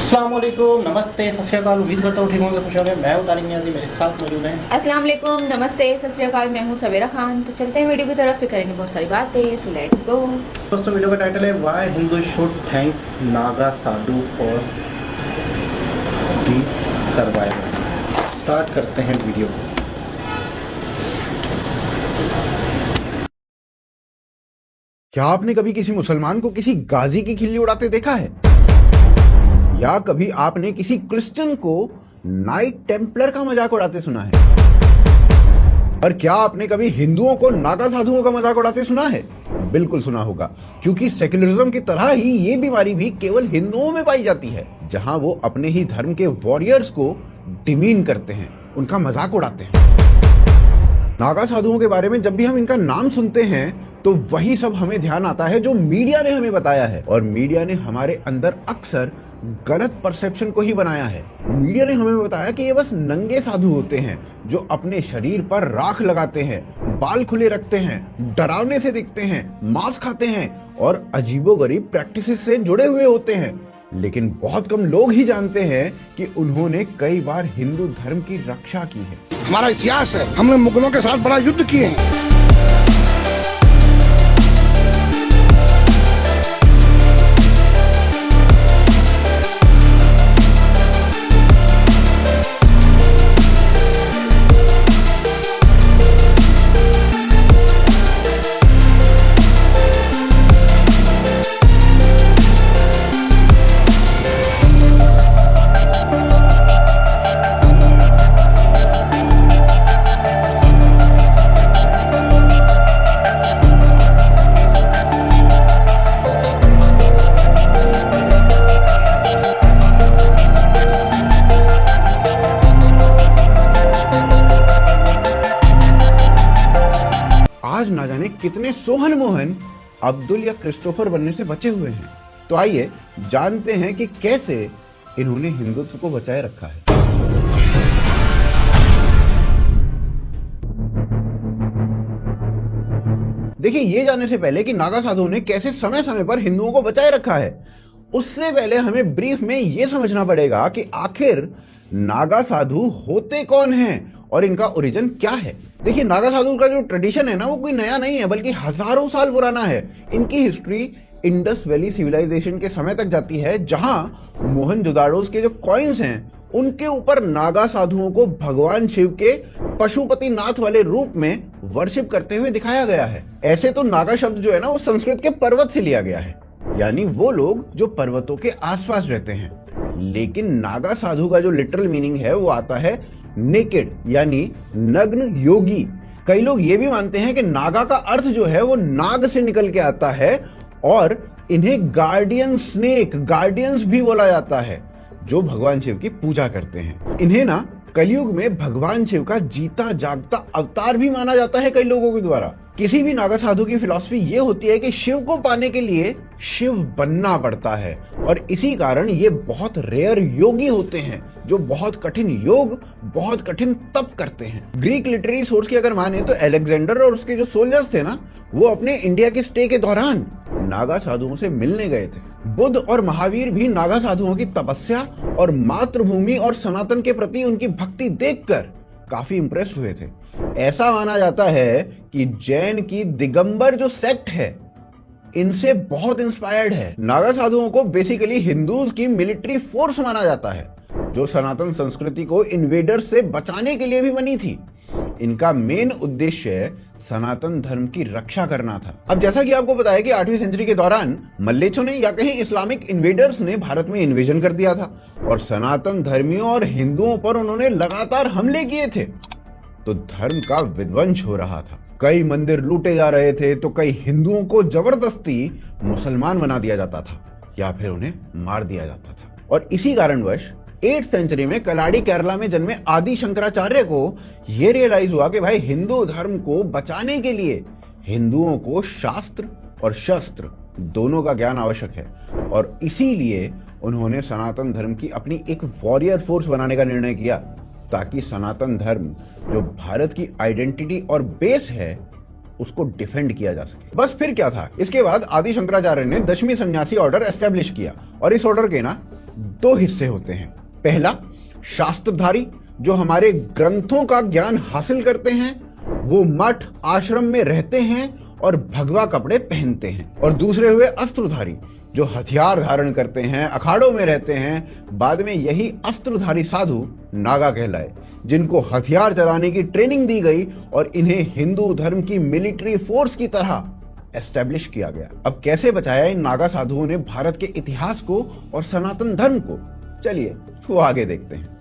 अस्सलाम वालेकुम, नमस्ते, सत श्री अकाल। उम्मीद करता हूँ ठीक होंगे, खुश होंगे। मैं हूँ तारिक नियाज़ी, मेरे साथ मौजूद हैं। अस्सलाम वालेकुम, नमस्ते, सत श्री अकाल। मैं हूँ सवेरा खान। तो चलते हैं वीडियो की तरफ, फिर करेंगे बहुत सारी बातें। So let's go. दोस्तों, वीडियो का टाइटल है why Hindu should thanks Naga Sadhu for this survival. Start करते हैं वीडियो को। क्या आपने कभी किसी मुसलमान को किसी गाजी की खिल्ली उड़ाते देखा है? या कभी आपने किसी क्रिश्चियन को नाइट टेम्पलर का मजाक उड़ाते सुना है? और क्या आपने कभी हिंदुओं को नागा साधुओं का मजाक उड़ाते सुना है? बिल्कुल सुना होगा, क्योंकि सेक्युलरिज्म की तरह ही ये बीमारी भी केवल हिंदुओं में पाई जाती है, जहां वो अपने ही धर्म के वॉरियर्स को डिमीन करते हैं, उनका मजाक उड़ाते हैं। नागा साधुओं के बारे में जब भी हम इनका नाम सुनते हैं तो वही सब हमें ध्यान आता है जो मीडिया ने हमें बताया है, और मीडिया ने हमारे अंदर अक्सर गलत परसेप्शन को ही बनाया है। मीडिया ने हमें बताया कि ये बस नंगे साधु होते हैं जो अपने शरीर पर राख लगाते हैं, बाल खुले रखते हैं, डरावने से दिखते हैं, मांस खाते हैं और अजीबोगरीब प्रैक्टिसेस से जुड़े हुए होते हैं। लेकिन बहुत कम लोग ही जानते हैं कि उन्होंने कई बार हिंदू धर्म की रक्षा की है। हमारा इतिहास है, हमने मुगलों के साथ बड़ा युद्ध किए हैं। आज ना जाने कितने सोहन मोहन अब्दुल या क्रिस्टोफर बनने से बचे हुए हैं। तो आइए जानते हैं कि कैसे इन्होंने हिंदुत्व को बचाए रखा है। देखिए, ये जानने से पहले कि नागा साधुओं ने कैसे समय समय पर हिंदुओं को बचाए रखा है, उससे पहले हमें ब्रीफ में यह समझना पड़ेगा कि आखिर नागा साधु होते कौन हैं और इनका ओरिजिन क्या है। देखिए, नागा साधु का जो ट्रेडिशन है ना, वो कोई नया नहीं है, बल्कि हजारों साल पुराना है। इनकी हिस्ट्री इंडस वैली सिविलाइजेशन के समय तक जाती है, जहां मोहनजोदाड़ोस के जो कॉइन्स हैं उनके ऊपर नागा साधुओं को भगवान शिव के पशुपति नाथ वाले रूप में वर्शिप करते हुए दिखाया गया है। ऐसे तो नागा शब्द जो है ना, वो संस्कृत के पर्वत से लिया गया है, यानी वो लोग जो पर्वतों के आसपास रहते हैं। लेकिन नागा साधु का जो लिटरल मीनिंग है वो आता है नेकेड, यानी नग्न योगी। कई लोग ये भी मानते हैं कि नागा का अर्थ जो है वो नाग से निकल के आता है, और इन्हें गार्डियन स्नेक, गार्डियंस भी बोला जाता है, जो भगवान शिव की पूजा करते हैं। इन्हें ना कलयुग में भगवान शिव का जीता जागता अवतार भी माना जाता है कई लोगों के द्वारा। किसी भी नागा साधु की फिलॉसफी ये होती है कि शिव को पाने के लिए शिव बनना पड़ता है, और इसी कारण ये बहुत रेयर योगी होते हैं जो बहुत कठिन योग, बहुत कठिन तप करते हैं। ग्रीक लिटरेरी सोर्स की अगर माने तो अलेक्जेंडर और उसके जो सोल्जर्स थे ना, वो अपने इंडिया के स्टे के दौरान नागा साधुओं से मिलने गए थे। बुद्ध और महावीर भी नागा साधुओं की तपस्या और मातृभूमि और सनातन के प्रति उनकी भक्ति देखकर काफी इंप्रेस हुए थे। ऐसा माना जाता है कि जैन की दिगंबर जो सेक्ट है, इनसे बहुत इंस्पायर्ड है। नागा साधुओं को बेसिकली हिंदूज की मिलिट्री फोर्स माना जाता है, जो सनातन संस्कृति को इन्वेडर्स से बचाने के लिए भी बनी थी। इनका मेन उद्देश्य सनातन धर्म की रक्षा करना था। अब जैसा कि आपको पता है कि 8वीं सेंचुरी के दौरान मल्लेच्छों ने या कहीं इस्लामिक इन्वेडर्स ने भारत में इन्वेजन कर दिया था, और सनातन धर्मियों और हिंदुओं पर उन्होंने लगातार हमले किए थे। तो धर्म का विध्वंस हो रहा था, कई मंदिर लूटे जा रहे थे, तो कई हिंदुओं को जबरदस्ती मुसलमान बना दिया जाता था या फिर उन्हें मार दिया जाता था। और इसी कारणवश 8th सेंचुरी में कलाड़ी केरला में जन्मे आदि शंकराचार्य को यह रियलाइज हुआ कि भाई, हिंदू धर्म को बचाने के लिए हिंदुओं को शास्त्र और शस्त्र दोनों का ज्ञान आवश्यक है, और इसीलिए उन्होंने सनातन धर्म की अपनी एक वॉरियर फोर्स बनाने का निर्णय किया, ताकि सनातन धर्म जो भारत की आइडेंटिटी और बेस है उसको डिफेंड किया जा सके। बस फिर क्या था, इसके बाद आदि शंकराचार्य ने 10वीं सन्यासी ऑर्डर एस्टेब्लिश किया, और इस ऑर्डर के ना दो हिस्से होते हैं। पहला, शास्त्रधारी जो हमारे ग्रंथों का ज्ञान हासिल करते हैं, वो मठ आश्रम में रहते हैं और भगवा कपड़े पहनते हैं। और दूसरे हुए अस्त्रधारी जो हथियार धारण करते हैं, अखाड़ों में रहते हैं। बाद में यही अस्त्रधारी साधु नागा कहलाए, जिनको हथियार चलाने की ट्रेनिंग दी गई और इन्हें हिंदू धर्म की मिलिट्री फोर्स की तरह एस्टेब्लिश किया गया। अब कैसे बचाया इन नागा साधुओं ने भारत के इतिहास को और सनातन धर्म को, चलिए वो आगे देखते हैं।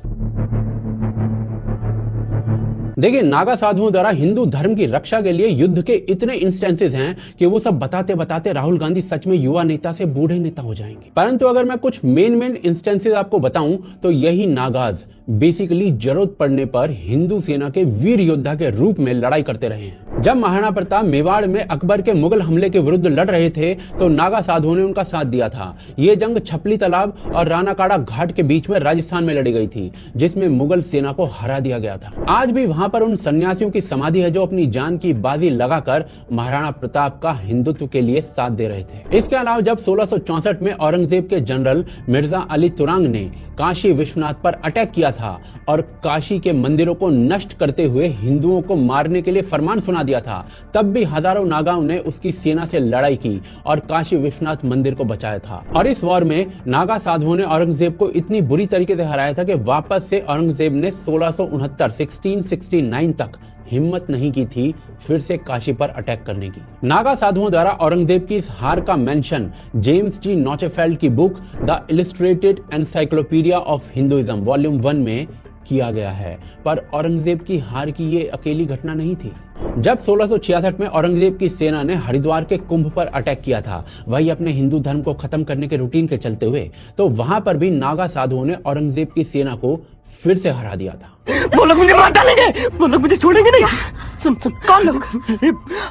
देखिए, नागा साधुओं द्वारा हिंदू धर्म की रक्षा के लिए युद्ध के इतने इंस्टेंसेस हैं कि वो सब बताते बताते राहुल गांधी सच में युवा नेता से बूढ़े नेता हो जाएंगे। परंतु अगर मैं कुछ मेन इंस्टेंसेस आपको बताऊं तो यही नागाज बेसिकली जरूरत पड़ने पर हिंदू सेना के वीर योद्धा के रूप में लड़ाई करते रहे हैं। जब महाराणा प्रताप मेवाड़ में अकबर के मुगल हमले के विरुद्ध लड़ रहे थे तो नागा साधुओं ने उनका साथ दिया था। ये जंग छपली तालाब और रानाकाड़ा घाट के बीच में राजस्थान में लड़ी गई थी, जिसमें मुगल सेना को हरा दिया गया था। आज भी वहां पर उन सन्यासियों की समाधि है जो अपनी जान की बाजी लगाकर महाराणा प्रताप का हिंदुत्व के लिए साथ दे रहे थे। इसके अलावा जब 1664 में औरंगजेब के जनरल मिर्जा अली तुरांग ने काशी विश्वनाथ पर अटैक किया था और काशी के मंदिरों को नष्ट करते हुए हिंदुओं को मारने के लिए फरमान सुना दिया था, तब भी हजारों नागाओं ने उसकी सेना से लड़ाई की और काशी विश्वनाथ मंदिर को बचाया था। और इस वॉर में नागा साधुओं ने औरंगजेब को इतनी बुरी तरीके से हराया था कि वापस से औरंगजेब ने 1669 तक हिम्मत नहीं की थी फिर से काशी पर अटैक करने की। नागा साधुओं द्वारा औरंगजेब की इस हार का मेंशन जेम्स टी नॉचेफेल्ड की book the illustrated encyclopedia of Hinduism volume 1 में किया गया है। पर औरंगजेब की हार की ये अकेली घटना नहीं थी। जब 1666 में औरंगजेब की सेना ने हरिद्वार के कुंभ पर अटैक किया था, वही अपने हिंदू धर्म को खत्म करने के रूटीन के चलते हुए, तो वहां पर भी नागा साधुओं ने औरंगजेब की सेना को फिर से हरा दिया था। वो लोग मुझे मार डालेंगे, वो लोग मुझे छोड़ेंगे नहीं। सुन कौन लोग?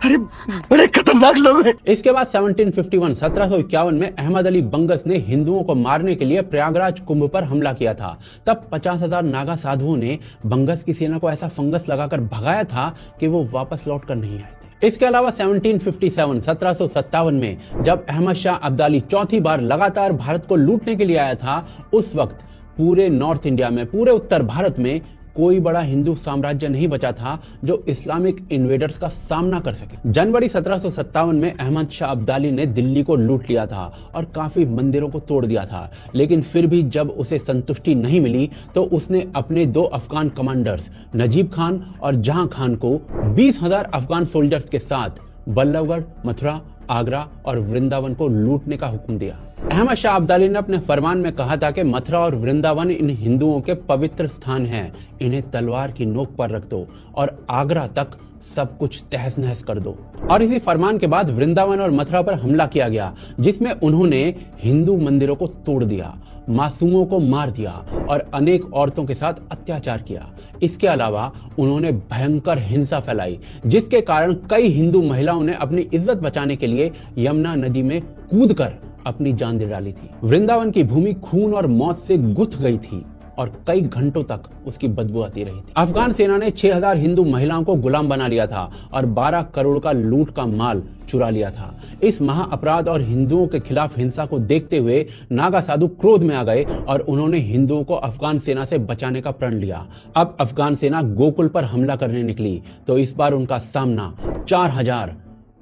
अरे बड़े खतरनाक लोग हैं। इसके बाद 1751 में अहमद अली बंगस ने हिंदुओं को मारने के लिए प्रयागराज कुंभ पर हमला किया था। तब 50,000 नागा साधुओं ने बंगस की सेना को ऐसा फंगस लगाकर भगाया था कि वो वापस लौट कर नहीं आए थे। इसके अलावा 1757 में जब अहमद शाह अब्दाली चौथी बार लगातार भारत को लूटने के लिए आया था, उस वक्त पूरे नॉर्थ इंडिया में, पूरे उत्तर भारत में कोई बड़ा हिंदू साम्राज्य नहीं बचा था जो इस्लामिक इन्वेडर्स का सामना कर सके। जनवरी 1757 में अहमद शाह अब्दाली ने दिल्ली को लूट लिया था और काफी मंदिरों को तोड़ दिया था, लेकिन फिर भी जब उसे संतुष्टि नहीं मिली तो उसने अपने 2 अफगान कमांडर्स नजीब खान और जहां खान को 20,000 अफगान सोल्जर्स के साथ बल्लभगढ़, मथुरा, आगरा और वृंदावन को लूटने का हुक्म दिया। अहमद शाह अब्दाली ने अपने फरमान में कहा था कि मथुरा और वृंदावन इन हिंदुओं के पवित्र स्थान हैं, इन्हें तलवार की नोक पर रख दो और आगरा तक सब कुछ तहस नहस कर दो। और इसी फरमान के बाद वृंदावन और मथुरा पर हमला किया गया, जिसमें उन्होंने हिंदू मंदिरों को तोड़ दिया, मासूमों को मार दिया और अनेक औरतों के साथ अत्याचार किया। इसके अलावा उन्होंने भयंकर हिंसा फैलाई, जिसके कारण कई हिंदू महिलाओं ने अपनी इज्जत बचाने के लिए यमुना नदी में कूदकर अपनी जान दे डाली थी। वृंदावन की भूमि खून और मौत से गुथ गई थी और कई घंटों तक उसकी बदबू आती रही थी। अफगान सेना ने 6,000 हिंदू महिलाओं को गुलाम बना लिया था और 12 करोड़ का लूट का माल चुरा लिया था। इस महाअपराध और हिंदुओं के खिलाफ हिंसा को देखते हुए नागा साधु क्रोध में आ गए और उन्होंने हिंदुओं को अफगान सेना से बचाने का प्रण लिया। अब अफगान सेना गोकुल पर हमला करने निकली तो इस बार उनका सामना 4,000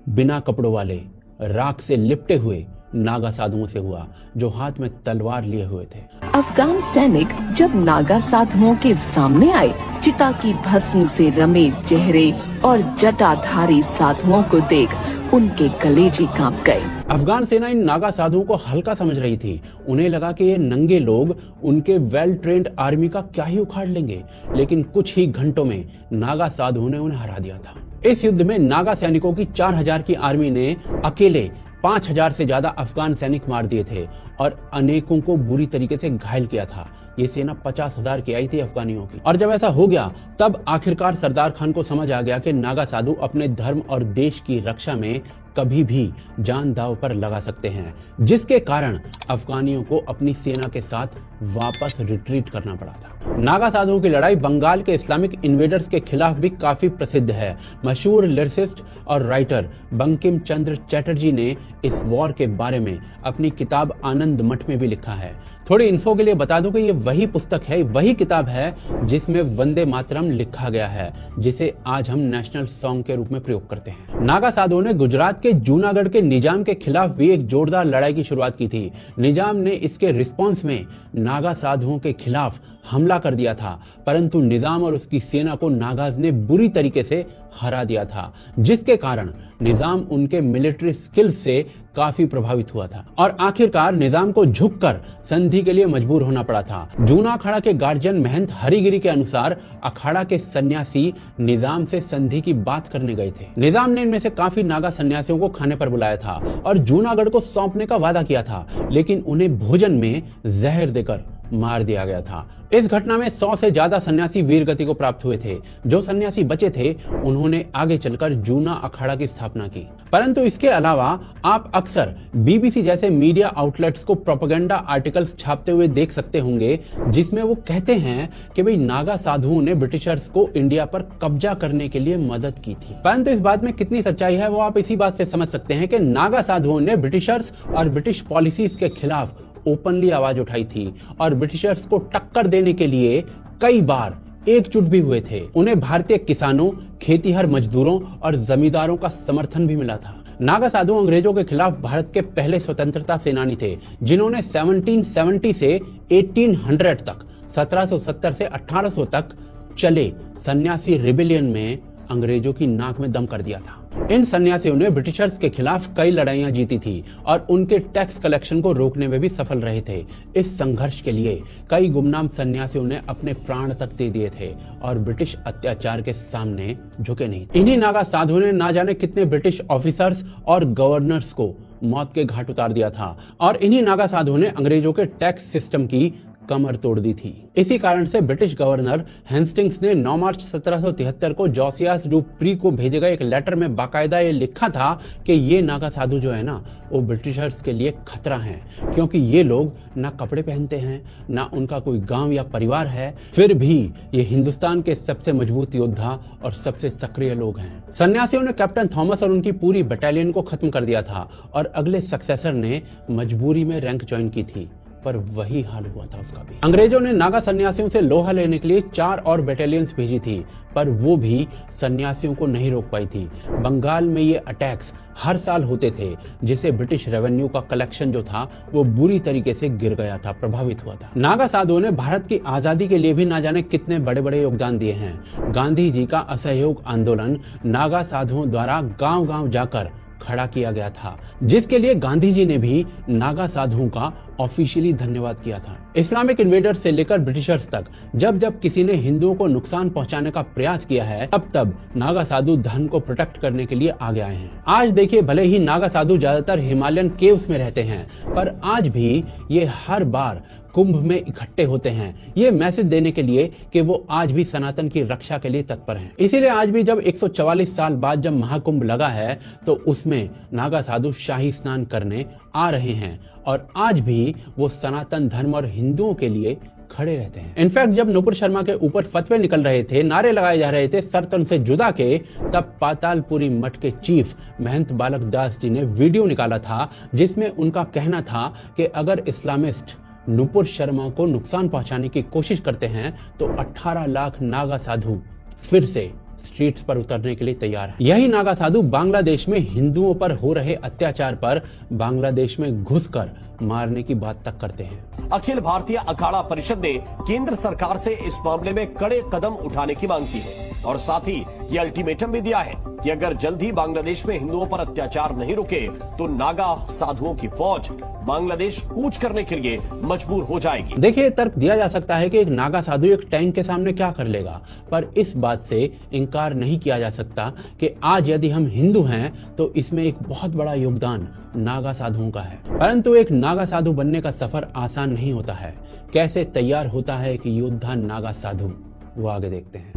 बिना कपड़ों वाले, राख से लिपटे हुए नागा साधुओं से हुआ, जो हाथ में तलवार लिए हुए थे। अफगान सैनिक जब नागा साधुओं के सामने आए, चिता की भस्म से रमे चेहरे और जटाधारी साधुओं को देख उनके कलेजे कांप गए। अफगान सेना इन नागा साधुओं को हल्का समझ रही थी। उन्हें लगा कि ये नंगे लोग उनके वेल ट्रेंड आर्मी का क्या ही उखाड़ लेंगे, लेकिन कुछ ही घंटों में नागा साधुओं ने उन्हें हरा दिया था। इस युद्ध में नागा सैनिकों की 4,000 की आर्मी ने अकेले 5,000 से ज्यादा अफगान सैनिक मार दिए थे और अनेकों को बुरी तरीके से घायल किया था। ये सेना 50,000 की आई थी अफगानियों की। और जब ऐसा हो गया तब आखिरकार सरदार खान को समझ आ गया कि नागा साधु अपने धर्म और देश की रक्षा में कभी भी जान दांव पर लगा सकते हैं, जिसके कारण अफगानियों को अपनी सेना के साथ वापस रिट्रीट करना पड़ा था। नागा साधुओं की लड़ाई बंगाल के इस्लामिक इन्वेडर्स के खिलाफ भी काफी प्रसिद्ध है। मशहूर लिरिसिस्ट और राइटर बंकिम चंद्र चटर्जी ने इस वॉर के बारे में अपनी किताब आनंद मठ में भी लिखा है। थोड़ी इन्फो के लिए बता दूं कि ये वही पुस्तक है, वही किताब है जिसमें वंदे मातरम लिखा गया है, जिसे आज हम नेशनल सॉन्ग के रूप में प्रयोग करते हैं। नागा साधुओं ने गुजरात के जूनागढ़ के निजाम के खिलाफ भी एक जोरदार लड़ाई की शुरुआत की थी। निजाम ने इसके रिस्पॉन्स में नागा साधुओं के खिलाफ हमला कर दिया था, परंतु निजाम और उसकी सेना को नागाज ने बुरी तरीके से हरा दिया था, जिसके कारण निजाम उनके मिलिट्री स्किल्स से काफी प्रभावित हुआ था और आखिरकार निजाम को झुककर संधि के लिए मजबूर होना पड़ा था। जूना अखाड़ा के गार्जियन महंत हरिगिरी के अनुसार अखाड़ा के सन्यासी निजाम से संधि की बात करने गए थे। निजाम ने इनमें से काफी नागा सन्यासियों को खाने पर बुलाया था और जूनागढ़ को सौंपने का वादा किया था, लेकिन उन्हें भोजन में जहर देकर मार दिया गया था। इस घटना में 100 से ज्यादा सन्यासी वीरगति को प्राप्त हुए थे। जो सन्यासी बचे थे उन्होंने आगे चलकर जूना अखाड़ा की स्थापना की। परंतु इसके अलावा आप अक्सर बीबीसी जैसे मीडिया आउटलेट्स को प्रोपेगेंडा आर्टिकल्स छापते हुए देख सकते होंगे, जिसमें वो कहते हैं कि भाई नागा साधुओं ने ब्रिटिशर्स को इंडिया पर कब्जा करने के लिए मदद की थी। परंतु इस बात में कितनी सच्चाई है वो आप इसी बात से समझ सकते हैं कि नागा साधुओं ने ब्रिटिशर्स और ब्रिटिश पॉलिसीज के खिलाफ ओपनली आवाज उठाई थी और ब्रिटिशर्स को टक्कर देने के लिए कई बार एकजुट भी हुए थे। उन्हें भारतीय किसानों, खेतीहर मजदूरों और जमींदारों का समर्थन भी मिला था। नागा साधु अंग्रेजों के खिलाफ भारत के पहले स्वतंत्रता सेनानी थे, जिन्होंने 1770 से 1800 तक 1770 से 1800 तक चले सन्यासी रिबेलियन में अंग्रेजों की नाक में दम कर दिया था। इन सन्यासियों ने ब्रिटिशर्स के खिलाफ कई लड़ाइयां जीती थी और उनके टैक्स कलेक्शन को रोकने में भी सफल रहे थे। इस संघर्ष के लिए कई गुमनाम सन्यासियों ने अपने प्राण तक दे दिए थे और ब्रिटिश अत्याचार के सामने झुके नहीं। इन्हीं नागा साधुओं ने ना जाने कितने ब्रिटिश ऑफिसर्स और गवर्नर्स को मौत के घाट उतार दिया था और इन्हीं नागा साधुओं ने अंग्रेजों के टैक्स सिस्टम की कमर तोड़ दी थी। इसी कारण से ब्रिटिश गवर्नर हेस्टिंग्स ने 9 मार्च 1773 को जोसियास डू प्री को भेजे गए एक लेटर में बाकायदा ये लिखा था कि ये नागा साधु जो है ना वो ब्रिटिशर्स के लिए खतरा हैं, क्योंकि ये लोग ना कपड़े पहनते हैं, ना उनका कोई गांव या परिवार है, फिर भी ये हिंदुस्तान के सबसे मजबूत योद्धा और सबसे सक्रिय लोग हैं। सन्यासियों ने कैप्टन थॉमस और उनकी पूरी बटालियन को खत्म कर दिया था और अगले सक्सेसर ने मजबूरी में रैंक ज्वाइन की थी, पर वही हाल हुआ था उसका भी। अंग्रेजों ने नागा सन्यासियों से लोहा लेने के लिए 4 और बटालियंस भेजी थी, पर वो भी सन्यासियों को नहीं रोक पाई थी। बंगाल में ये अटैक्स हर साल होते थे, जिससे ब्रिटिश रेवेन्यू का कलेक्शन जो था वो बुरी तरीके से गिर गया था, प्रभावित हुआ था। नागा साधुओं ने भारत की आजादी के लिए भी ना जाने कितने बड़े बड़े योगदान दिए हैं। गांधी जी का असहयोग आंदोलन नागा साधुओं द्वारा गांव-गांव जाकर खड़ा किया गया था, जिसके लिए गांधी जी ने भी नागा साधुओं का ऑफिशियली धन्यवाद किया था। इस्लामिक इन्वेडर्स से लेकर ब्रिटिशर्स तक जब जब किसी ने हिंदुओं को नुकसान पहुंचाने का प्रयास किया है, तब तब नागा साधु धर्म को प्रोटेक्ट करने के लिए आगे आए हैं। आज देखिए, भले ही नागा साधु ज्यादातर हिमालयन केव्स में रहते हैं, पर आज भी ये हर बार कुंभ में इकट्ठे होते हैं, ये मैसेज देने के लिए कि वो आज भी सनातन की रक्षा के लिए तत्पर हैं। इसीलिए आज भी जब 144 साल बाद जब महाकुंभ लगा है, तो उसमें नागा साधु शाही स्नान करने आ रहे हैं और आज भी वो सनातन धर्म और हिंदुओं के लिए खड़े रहते हैं। इनफैक्ट जब नुपुर शर्मा के ऊपर फतवे निकल रहे थे, नारे लगाए जा रहे थे सर तन से जुदा के, तब पातालपुरी मठ के चीफ महंत बालक दास जी ने वीडियो निकाला था, जिसमें उनका कहना था कि अगर इस्लामिस्ट नुपुर शर्मा को नुकसान पहुंचाने की कोशिश करते हैं तो 18 लाख नागा साधु फिर से स्ट्रीट्स पर उतरने के लिए तैयार है। यही नागा साधु बांग्लादेश में हिंदुओं पर हो रहे अत्याचार पर बांग्लादेश में घुसकर मारने की बात तक करते हैं। अखिल भारतीय अखाड़ा परिषद ने केंद्र सरकार से इस मामले में कड़े कदम उठाने की मांग की है और साथ ही ये अल्टीमेटम भी दिया है कि अगर जल्द ही बांग्लादेश में हिंदुओं पर अत्याचार नहीं रुके तो नागा साधुओं की फौज बांग्लादेश कूच करने के लिए मजबूर हो जाएगी। देखिए, तर्क दिया जा सकता है कि एक नागा साधु एक टैंक के सामने क्या कर लेगा, पर इस बात से इनकार नहीं किया जा सकता कि आज यदि हम हिंदू हैं तो इसमें एक बहुत बड़ा योगदान नागा साधुओं का है। परंतु एक नागा साधु बनने का सफर आसान नहीं होता है। कैसे तैयार होता है एक योद्धा नागा साधु, वो आगे देखते हैं।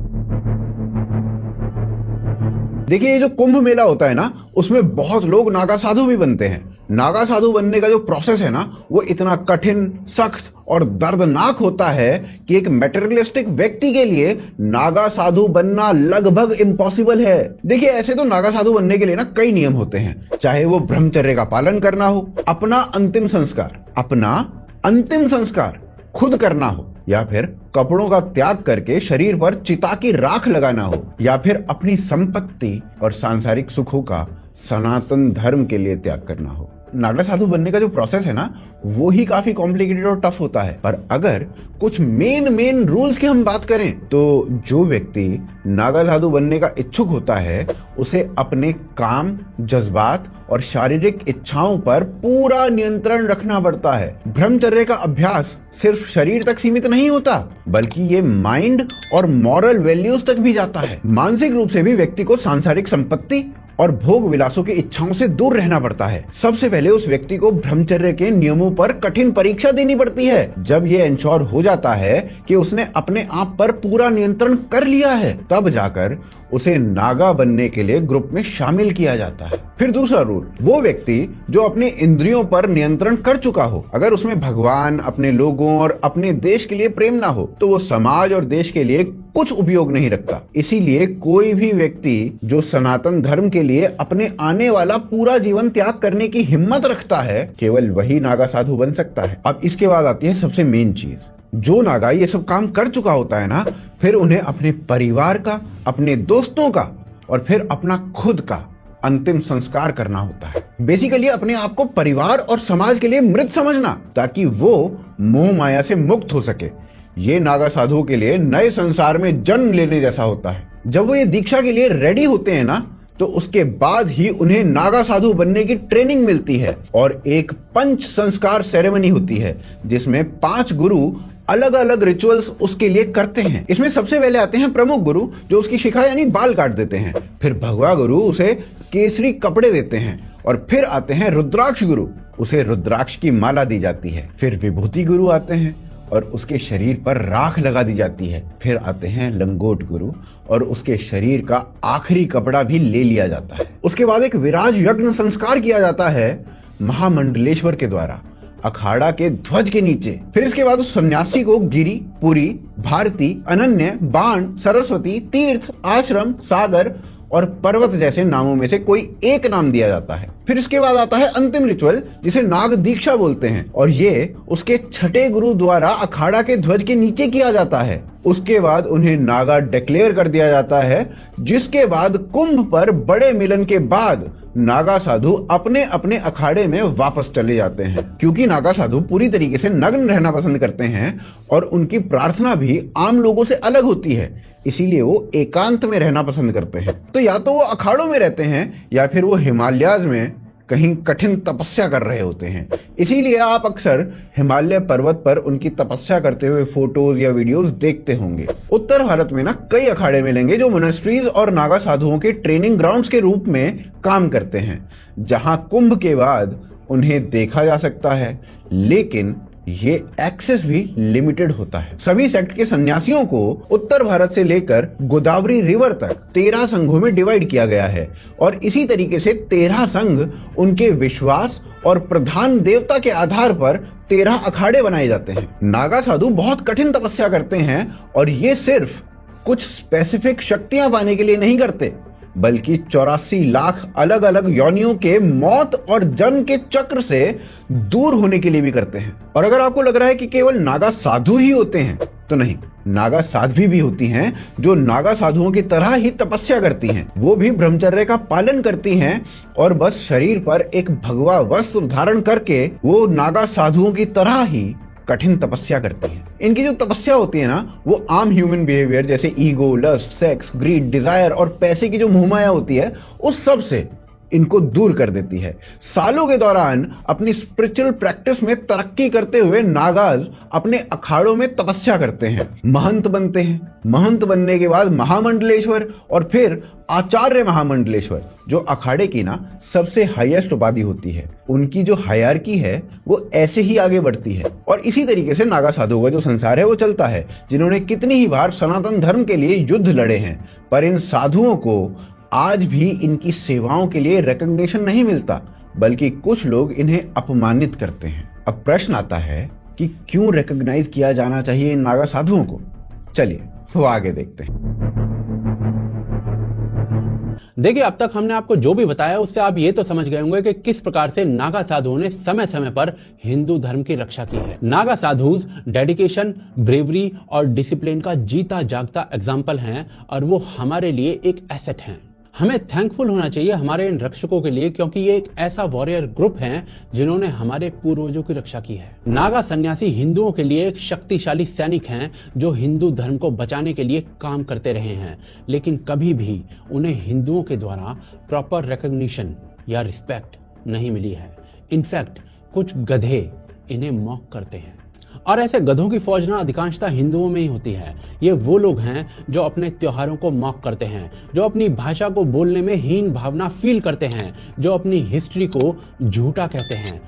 देखिए ये जो कुंभ मेला होता है ना, उसमें बहुत लोग नागा साधु भी बनते हैं। नागा साधु बनने का जो प्रोसेस है ना, वो इतना कठिन, सख्त और दर्दनाक होता है कि एक मटेरियलिस्टिक व्यक्ति के लिए नागा साधु बनना लगभग इम्पॉसिबल है। देखिए ऐसे तो नागा साधु बनने के लिए ना कई नियम होते हैं, चाहे वो ब्रह्मचर्य का पालन करना हो, अपना अंतिम संस्कार खुद करना हो, या फिर कपड़ों का त्याग करके शरीर पर चिता की राख लगाना हो, या फिर अपनी संपत्ति और सांसारिक सुखों का सनातन धर्म के लिए त्याग करना हो। नागा साधु बनने का जो प्रोसेस है ना, वो ही काफी कॉम्प्लिकेटेड और टफ होता है। पर अगर कुछ मेन रूल्स की हम बात करें तो जो व्यक्ति नागा साधु बनने का इच्छुक होता है, उसे अपने काम, जज्बात और शारीरिक इच्छाओं पर पूरा नियंत्रण रखना पड़ता है। ब्रह्मचर्य का अभ्यास सिर्फ शरीर तक सीमित नहीं होता, बल्कि ये माइंड और मॉरल वैल्यूज तक भी जाता है। मानसिक रूप से भी व्यक्ति को सांसारिक संपत्ति और भोग विलासों की इच्छाओं से दूर रहना पड़ता है। सबसे पहले उस व्यक्ति को ब्रह्मचर्य के नियमों पर कठिन परीक्षा देनी पड़ती है। जब यह इंश्योर हो जाता है कि उसने अपने आप पर पूरा नियंत्रण कर लिया है, तब जाकर उसे नागा बनने के लिए ग्रुप में शामिल किया जाता है। फिर दूसरा रूल, वो व्यक्ति जो अपने इंद्रियों पर नियंत्रण कर चुका हो, अगर उसमें भगवान, अपने लोगों और अपने देश के लिए प्रेम ना हो, तो वो समाज और देश के लिए कुछ उपयोग नहीं रखता। इसीलिए कोई भी व्यक्ति जो सनातन धर्म के लिए अपने आने वाला पूरा जीवन त्याग करने की हिम्मत रखता है, केवल वही नागा साधु बन सकता है। अब इसके बाद आती है सबसे मेन चीज, जो नागा ये सब काम कर चुका होता है ना, फिर उन्हें अपने परिवार का, अपने दोस्तों का और फिर अपना खुद का अंतिम संस्कार करना होता है। बेसिकली अपने आप को परिवार और समाज के लिए मृत समझना, ताकि वो मोह माया से मुक्त हो सके। ये नागा साधुओं के लिए नए संसार में जन्म लेने जैसा होता है। जब वो ये दीक्षा के लिए रेडी होते हैं ना, तो उसके बाद ही उन्हें नागा साधु बनने की ट्रेनिंग मिलती है और एक पंच संस्कार सेरेमनी होती है, जिसमें 5 गुरु अलग अलग रिचुअल्स उसके लिए करते हैं। इसमें सबसे पहले आते हैं प्रमुख गुरु, जो उसकी शिखा यानी बाल काट देते हैं। फिर भगवा गुरु उसे केसरी कपड़े देते हैं, और फिर आते हैं रुद्राक्ष गुरु, उसे रुद्राक्ष की माला दी जाती है। फिर विभूति गुरु आते हैं और उसके शरीर पर राख लगा दी जाती है। फिर आते हैं लंगोट गुरु और उसके शरीर का आखिरी कपड़ा भी ले लिया जाता है। उसके बाद एक विराज यज्ञ संस्कार किया जाता है महामंडलेश्वर के द्वारा, अखाड़ा के ध्वज के नीचे। फिर इसके बाद उस सन्यासी को गिरी, पुरी, भारती, अनन्य, बाण, सरस्वती, तीर्थ, आश्रम, सागर और पर्वत जैसे नामों में से कोई एक नाम दिया जाता है। फिर इसके बाद आता है अंतिम रिचुअल, जिसे नाग दीक्षा बोलते हैं, और ये उसके छठे गुरु द्वारा अखाड़ा के ध्वज के नीचे किया जाता है। उसके बाद उन्हें नागा डिक्लेयर कर दिया जाता है, जिसके बाद कुंभ पर बड़े मिलन के बाद नागा साधु अपने अपने अखाड़े में वापस चले जाते हैं। क्योंकि नागा साधु पूरी तरीके से नग्न रहना पसंद करते हैं और उनकी प्रार्थना भी आम लोगों से अलग होती है, इसीलिए वो एकांत में रहना पसंद करते हैं। तो या तो वो अखाड़ों में रहते हैं या फिर वो हिमालयाज में कहीं कठिन तपस्या कर रहे होते हैं। इसीलिए आप अक्सर हिमालय पर्वत पर उनकी तपस्या करते हुए फोटोज या वीडियोस देखते होंगे। उत्तर भारत में ना कई अखाड़े मिलेंगे जो मोनेस्ट्रीज और नागा साधुओं के ट्रेनिंग ग्राउंड्स के रूप में काम करते हैं, जहां कुंभ के बाद उन्हें देखा जा सकता है, लेकिन ये एक्सेस भी लिमिटेड होता है। सभी सेक्ट के सन्यासियों को उत्तर भारत से लेकर गोदावरी रिवर तक 13 संघों में डिवाइड किया गया है, और इसी तरीके से 13 संघ उनके विश्वास और प्रधान देवता के आधार पर 13 अखाड़े बनाए जाते हैं। नागा साधु बहुत कठिन तपस्या करते हैं, और ये सिर्फ कुछ स्पेसिफिक शक्तियां पाने के लिए नहीं करते, बल्कि 84 लाख अलग अलग योनियों के मौत और जन्म के चक्र से दूर होने के लिए भी करते हैं। और अगर आपको लग रहा है कि केवल नागा साधु ही होते हैं, तो नहीं, नागा साध्वी भी होती हैं जो नागा साधुओं की तरह ही तपस्या करती हैं। वो भी ब्रह्मचर्य का पालन करती हैं और बस शरीर पर एक भगवा वस्त्र धारण करके वो नागा साधुओं की तरह ही कठिन तपस्या करती है। इनकी जो तपस्या होती है ना, वो आम ह्यूमन बिहेवियर जैसे ego, lust, sex, greed, desire और पैसे की जो मोहमाया होती है, उस सब से इनको दूर कर देती है। सालों के दौरान अपनी स्पिरिचुअल प्रैक्टिस में तरक्की करते हुए नागाज अपने अखाड़ों में तपस्या करते हैं, महंत बनते हैं। महंत बनने के बाद महामंडलेश्वर और फिर आचार्य महामंडलेश्वर, जो अखाड़े की ना सबसे हाईएस्ट उपाधि होती है। उनकी जो हायरार्की है वो ऐसे ही आगे बढ़ती है, और इसी तरीके से नागा साधुओं का जो संसार है वो चलता है, जिन्होंने कितनी ही बार सनातन धर्म के लिए युद्ध लड़े हैं। पर इन साधुओं को आज भी इनकी सेवाओं के लिए रिकॉग्निशन नहीं मिलता, बल्कि कुछ लोग इन्हें अपमानित करते हैं। अब प्रश्न आता है कि क्यों रिकॉग्नाइज किया जाना चाहिए इन नागा साधुओं को? चलिए वो आगे देखते हैं। देखिए, अब तक हमने आपको जो भी बताया उससे आप ये तो समझ गए होंगे कि किस प्रकार से नागा साधुओं ने समय समय पर हिंदू धर्म की रक्षा की है। नागा साधुज डेडिकेशन, ब्रेवरी और डिसिप्लिन का जीता जागता एग्जाम्पल हैं और वो हमारे लिए एक एसेट हैं। हमें थैंकफुल होना चाहिए हमारे इन रक्षकों के लिए, क्योंकि ये एक ऐसा वॉरियर ग्रुप हैं जिन्होंने हमारे पूर्वजों की रक्षा की है। नागा सन्यासी हिंदुओं के लिए एक शक्तिशाली सैनिक हैं जो हिंदू धर्म को बचाने के लिए काम करते रहे हैं, लेकिन कभी भी उन्हें हिंदुओं के द्वारा प्रॉपर रिकॉग्निशन या रिस्पेक्ट नहीं मिली है। इनफैक्ट कुछ गधे इन्हें मॉक करते हैं, और ऐसे गधों की फौज ना अधिकांशतः हिंदुओं में ही होती है। ये वो लोग हैं जो अपने त्योहारों को मॉक करते हैं, जो अपनी भाषा को बोलने में हीन भावना फील करते हैं, जो अपनी हिस्ट्री को झूठा कहते हैं।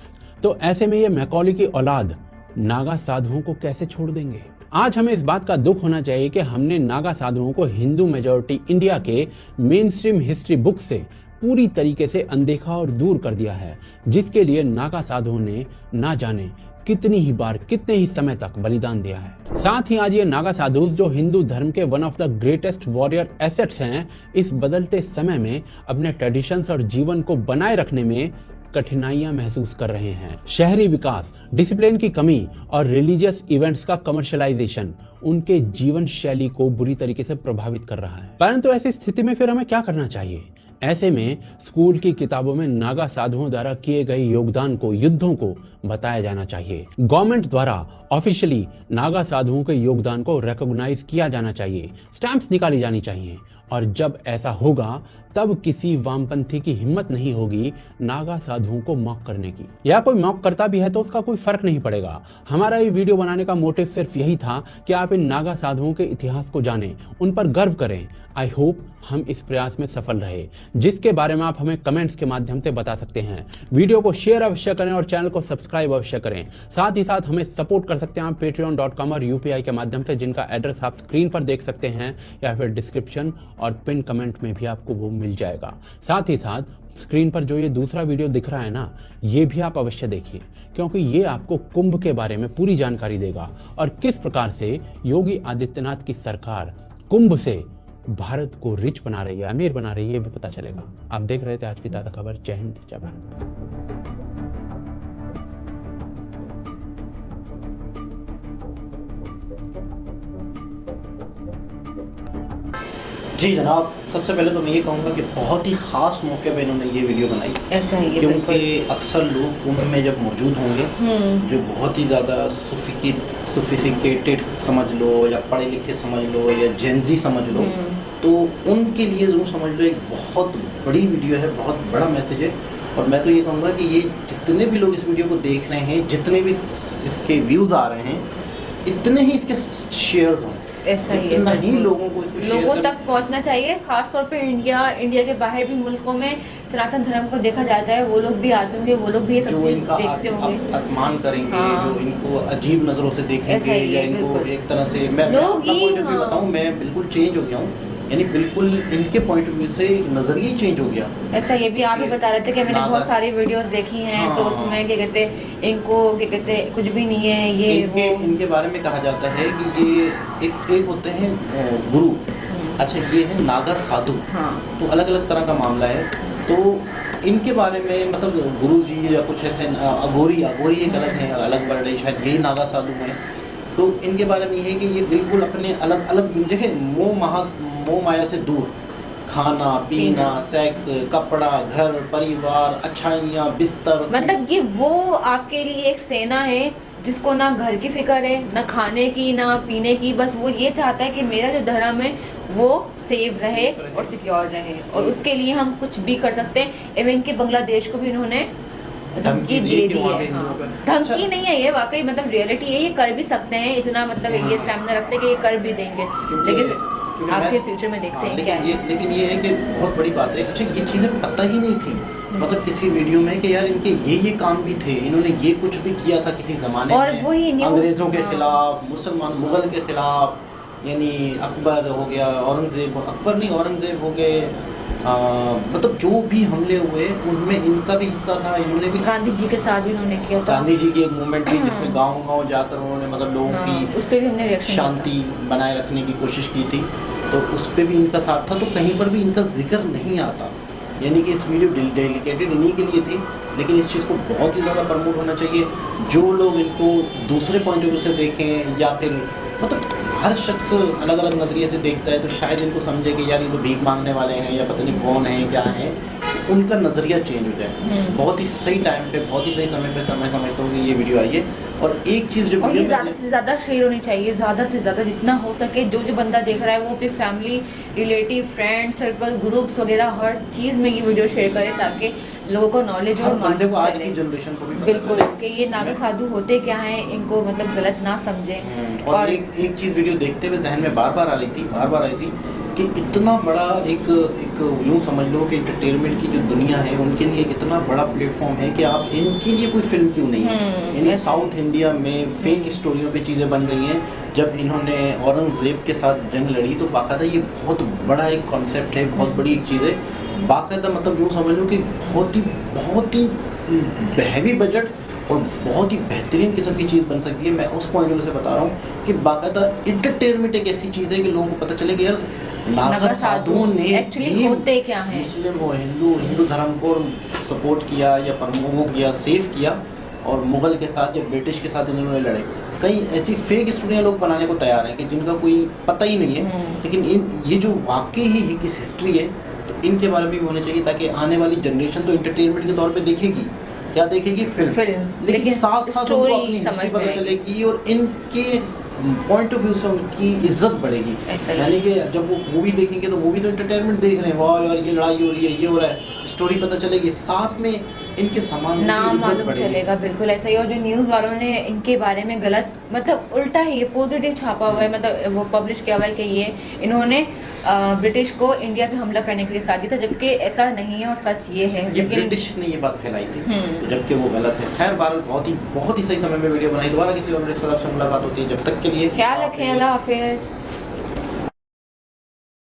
तो ऐसे में ये मैकॉली की औलाद नागा साधुओं को कैसे छोड़ देंगे? आज हमें इस बात का दुख होना चाहिए कि हमने नागा साधुओं को हिंदू मेजॉरिटी इंडिया के मेन स्ट्रीम हिस्ट्री बुक से पूरी तरीके से अनदेखा और दूर कर दिया है, जिसके लिए नागा साधुओं ने ना जाने कितनी ही बार, कितने ही समय तक बलिदान दिया है। साथ ही आज ये नागा साधुज जो हिंदू धर्म के one of the greatest warrior assets हैं, इस बदलते समय में अपने ट्रेडिशंस और जीवन को बनाए रखने में कठिनाइयां महसूस कर रहे हैं। शहरी विकास, डिसिप्लिन की कमी और रिलीजियस इवेंट्स का कमर्शियलाइजेशन उनके जीवन शैली को बुरी तरीके से प्रभावित कर रहा है। परंतु ऐसी स्थिति में फिर हमें क्या करना चाहिए? ऐसे में स्कूल की किताबों में नागा साधुओं द्वारा किए गए योगदान को, युद्धों को बताया जाना चाहिए। गवर्नमेंट द्वारा ऑफिशियली नागा साधुओं के योगदान को रिकॉग्नाइज किया जाना चाहिए, स्टैंप्स निकाली जानी चाहिए। और जब ऐसा होगा तब किसी वामपंथी की हिम्मत नहीं होगी नागा साधुओं को मॉक करने की, या कोई मॉक करता भी है तो उसका कोई फर्क नहीं पड़ेगा। हमारा ये वीडियो बनाने का मोटिव सिर्फ यही था कि आप इन नागा साधुओं के इतिहास को जानें, उन पर गर्व करें। आई होप हम इस प्रयास में सफल रहे, जिसके बारे में आप हमें कमेंट्स के माध्यम से बता सकते हैं। वीडियो को शेयर अवश्य करें और चैनल को सब्सक्राइब अवश्य करें। साथ ही साथ हमें सपोर्ट कर सकते हैं आप patreon.com और UPI के माध्यम से, जिनका एड्रेस आप स्क्रीन पर देख सकते हैं या फिर डिस्क्रिप्शन और पिन कमेंट में भी आपको वो मिल जाएगा। साथ ही साथ स्क्रीन पर जो ये दूसरा वीडियो दिख रहा है ना, ये भी आप अवश्य देखिए, क्योंकि ये आपको कुंभ के बारे में पूरी जानकारी देगा और किस प्रकार से योगी आदित्यनाथ की सरकार कुंभ से भारत को रिच बना रही है, अमीर बना रही है, ये भी पता चलेगा। आप देख रहे थे आज की ताज़ा खबर। जय हिंद, जय भारत। जी जनाब, सबसे पहले तो मैं ये कहूँगा कि बहुत ही ख़ास मौके पे इन्होंने ये वीडियो बनाई, ऐसा ही है, क्योंकि अक्सर लोग कुंभ में जब मौजूद होंगे जो बहुत ही ज़्यादा सोफिस्टिकेटेड समझ लो या पढ़े लिखे समझ लो या जेंजी समझ लो, तो उनके लिए ज़रूर समझ लो एक बहुत बड़ी वीडियो है, बहुत बड़ा मैसेज है। और मैं तो ये कहूँगा कि ये जितने भी लोग इस वीडियो को देख रहे हैं, जितने भी इसके व्यूज़ आ रहे हैं, इतने ही इसके शेयर्स हों, ऐसा ही है, नहीं लोगों को इसको लोगों तक पहुंचना चाहिए। खास तौर पे इंडिया के बाहर भी मुल्कों में सनातन धर्म को देखा जाता है, वो लोग भी आते होंगे, वो लोग भी ये सब जो इनका देखते होंगे, अपमान करेंगे, हाँ। जो इनको अजीब नजरों से देखेंगे या इनको एक तरह से मैं लोग ही, हाँ। बताऊं, मैं बिल्कुल चेंज हो गया हूँ, यानी बिल्कुल इनके पॉइंट ऑफ व्यू से नजरिया चेंज हो गया। ऐसा ये भी आप ही बता रहे थे कि मैंने बहुत सारी वीडियोस देखी हैं, हाँ, तो उसमें क्या कहते हैं, इनको क्या कहते हैं, कुछ भी नहीं है ये इनके बारे में कहा जाता है कि ये एक होते हैं गुरु, अच्छा ये है नागा साधु, हाँ। तो अलग अलग तरह का मामला है। तो इनके बारे में मतलब गुरु जी या कुछ ऐसे अघोरी एक अलग है, अलग वर्ड है, शायद यही नागा साधु हैं। तो इनके बारे में ये है कि ये बिल्कुल अपने अलग अलग देखें, मोह माया से दूर, खाना पीना, सेक्स, कपड़ा, घर परिवार, अच्छाइयाँ, बिस्तर, मतलब ये वो आपके लिए एक सेना है जिसको ना घर की फिक्र है, ना खाने की, ना पीने की, बस वो ये चाहता है कि मेरा जो धर्म है वो सेफ रहे और सिक्योर रहे, और उसके लिए हम कुछ भी कर सकते हैं। इवन कि बांग्लादेश को भी इन्होंने धमकी दे दी है। हाँ। धमकी नहीं है ये, वाकई मतलब रियलिटी है, ये कर भी सकते हैं, इतना मतलब ये स्टैमिना रखते हैं कि ये कर भी देंगे, लेकिन आपके फ्यूचर में देखते हैं क्या है। लेकिन ये है कि बहुत बड़ी बात है, अच्छा ये चीज़ें पता ही नहीं थी मतलब किसी वीडियो में कि यार इनके ये काम भी थे, इन्होंने ये कुछ भी किया था किसी ज़माने में, वही अंग्रेज़ों के खिलाफ, मुसलमान मुगल के खिलाफ, यानी अकबर हो गया, औरंगज़ेब, अकबर नहीं औरंगज़ेब हो गए, मतलब जो भी हमले हुए उनमें इनका भी हिस्सा था, इन्होंने भी गांधी जी के साथ भी उन्होंने किया था। गांधी जी की एक मूवमेंट थी जिसमें गांव-गांव जाकर उन्होंने मतलब लोगों की उस पर भी हमने रिएक्शन शांति बनाए रखने की कोशिश की थी, तो उस पर भी इनका साथ था। तो कहीं पर भी इनका जिक्र नहीं आता, यानी कि इस वीडियो डेडिकेटेड इन्हीं के लिए थी, लेकिन इस चीज़ को बहुत ही ज़्यादा प्रमोट होना चाहिए। जो लोग इनको दूसरे पॉइंट ऑफ व्यू से देखें या फिर मतलब हर शख्स अलग अलग नज़रिए से देखता है, तो शायद इनको समझे कि यार ये तो भीख मांगने वाले हैं या पता नहीं कौन है क्या है, उनका नज़रिया चेंज हो जाए। बहुत ही सही टाइम पे, बहुत ही सही समय पे मैं समझता हूँ कि ये वीडियो आई है। और एक चीज़ जो और ये ज़्यादा से ज़्यादा शेयर होनी चाहिए, ज़्यादा से ज़्यादा जितना हो सके। जो जो बंदा देख रहा है वो अपनी family, relative, friend circle, groups वगैरह हर चीज़ में ये वीडियो शेयर करे, ताकि लोगों को नॉलेज हर और बंदे को आज चले। की जनरेशन को भी पता बिल्कुल चले। कि ये नागा साधु होते क्या हैं, इनको मतलब गलत ना समझें। और एक चीज़ वीडियो देखते हुए जहन में बार बार आ रही थी कि इतना बड़ा एक यूँ समझ लो कि एंटरटेनमेंट की जो दुनिया है उनके लिए इतना बड़ा प्लेटफॉर्म है कि आप इनके लिए कोई फिल्म क्यों नहीं है। यानी साउथ इंडिया में फेक स्टोरियों पे चीज़ें बन रही हैं। जब इन्होंने औरंगज़ेब के साथ जंग लड़ी तो बाकायदा ये बहुत बड़ा एक कॉन्सेप्ट है, बहुत बड़ी एक चीज़ है। बाकायदा मतलब यूँ समझ लो कि बहुत ही हैवी बजट और बहुत ही बेहतरीन किस्म की चीज़ बन सकती है। मैं उस पॉइंट ऑफ व्यू से बता रहा हूँ कि बाकायदा इंटरटेनमेंट एक ऐसी चीज़ है कि लोगों को पता चले कि यार नागा साधुओं ने एक्चुअली होते क्या हैं, मुस्लिम हो हिंदू धर्म को सपोर्ट किया या प्रमोट किया, सेव किया, और मुगल के साथ या ब्रिटिश के साथ इन्होंने लड़े। कई ऐसी फेक स्टोरियाँ लोग बनाने को तैयार हैं कि जिनका कोई पता ही नहीं है, लेकिन ये जो वाकई ही किस हिस्ट्री है तो इनके बारे में भी होने चाहिए, ताकि आने वाली जनरेशन तो इंटरटेनमेंट के तौर पे देखेगी, क्या देखेगी, फिल्म, लेकिन साथ साथ उनको अपनी हिस्ट्री पता चलेगी और इनके पॉइंट ऑफ व्यू से उनकी इज्जत बढ़ेगी। यानी कि जब वो मूवी देखेंगे तो मूवी तो एंटरटेनमेंट देख रहे हैं, वाह यार ये लड़ाई हो रही है, ये हो रहा है, स्टोरी पता चलेगी, साथ में इनके समान नाम मालूम चलेगा। बिल्कुल ऐसा ही। और जो न्यूज़ वालों ने इनके बारे में गलत मतलब उल्टा ही पॉजिटिव छापा हुआ है, मतलब वो पब्लिश किया हुआ है कि ये इन्होंने ब्रिटिश को इंडिया पे हमला करने के लिए साथ दिया था, जबकि ऐसा नहीं है और सच ये है। ये लेकिन ब्रिटिश ने ये बात फैलाई थी, जबकि वो गलत है। खैर बहरहाल बहुत ही सही समय में वीडियो बनाई। दोबारा किसी और से मुलाकात होती है, जब तक के लिए ख्याल रखें। अल्लाह हाफिज़।